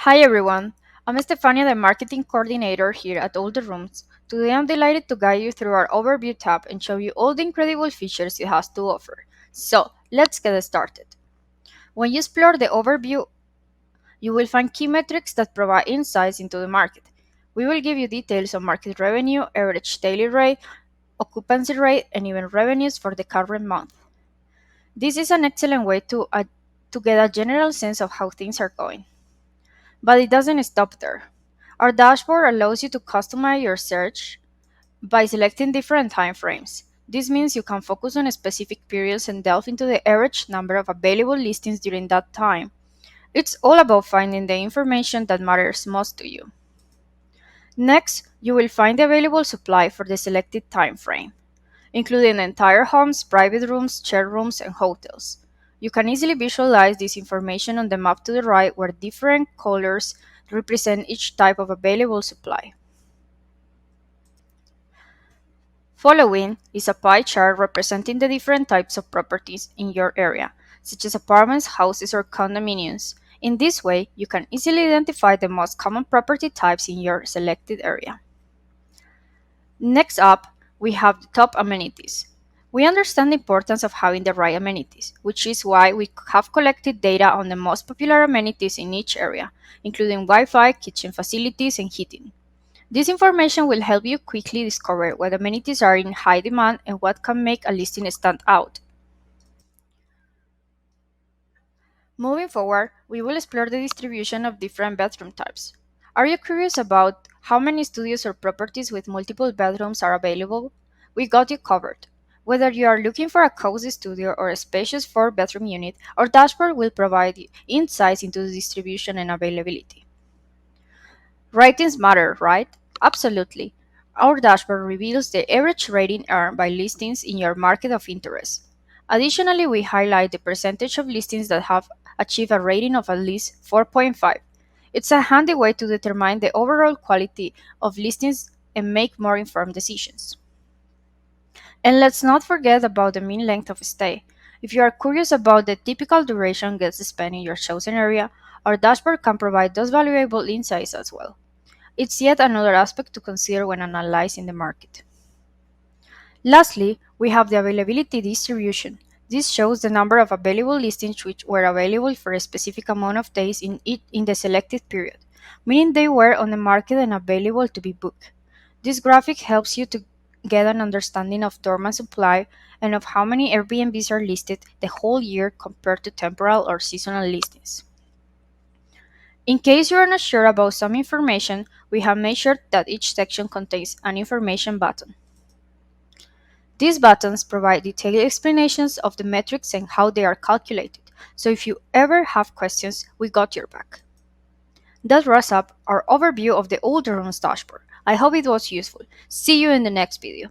Hi everyone, I'm Stefania, the marketing coordinator here at AllTheRooms. Today I'm delighted to guide you through our overview tab and show you all the incredible features it has to offer. So, let's get started. When you explore the overview, you will find key metrics that provide insights into the market. We will give you details on market revenue, average daily rate, occupancy rate, and even revenues for the current month. This is an excellent way to get a general sense of how things are going. But it doesn't stop there. Our dashboard allows you to customize your search by selecting different time frames. This means you can focus on specific periods and delve into the average number of available listings during that time. It's all about finding the information that matters most to you. Next, you will find the available supply for the selected time frame, including entire homes, private rooms, shared rooms, and hotels. You can easily visualize this information on the map to the right where different colors represent each type of available supply. Following is a pie chart representing the different types of properties in your area, such as apartments, houses, or condominiums. In this way, you can easily identify the most common property types in your selected area. Next up, we have the top amenities. We understand the importance of having the right amenities, which is why we have collected data on the most popular amenities in each area, including Wi Fi, kitchen facilities, and heating. This information will help you quickly discover what amenities are in high demand and what can make a listing stand out. Moving forward, we will explore the distribution of different bedroom types. Are you curious about how many studios or properties with multiple bedrooms are available? We got you covered. Whether you are looking for a cozy studio or a spacious 4-bedroom unit, our dashboard will provide you insights into the distribution and availability. Ratings matter, right? Absolutely. Our dashboard reveals the average rating earned by listings in your market of interest. Additionally, we highlight the percentage of listings that have achieved a rating of at least 4.5. It's a handy way to determine the overall quality of listings and make more informed decisions. And let's not forget about the mean length of stay. If you are curious about the typical duration guests spend in your chosen area, our dashboard can provide those valuable insights as well. It's yet another aspect to consider when analyzing the market. Lastly, we have the availability distribution. This shows the number of available listings which were available for a specific amount of days in the selected period, meaning they were on the market and available to be booked. This graphic helps you to get an understanding of dormant supply and of how many Airbnbs are listed the whole year compared to temporal or seasonal listings. In case you are not sure about some information, we have made sure that each section contains an information button. These buttons provide detailed explanations of the metrics and how they are calculated, so if you ever have questions, we got your back. That wraps up our overview of the AllTheRooms dashboard. I hope it was useful. See you in the next video.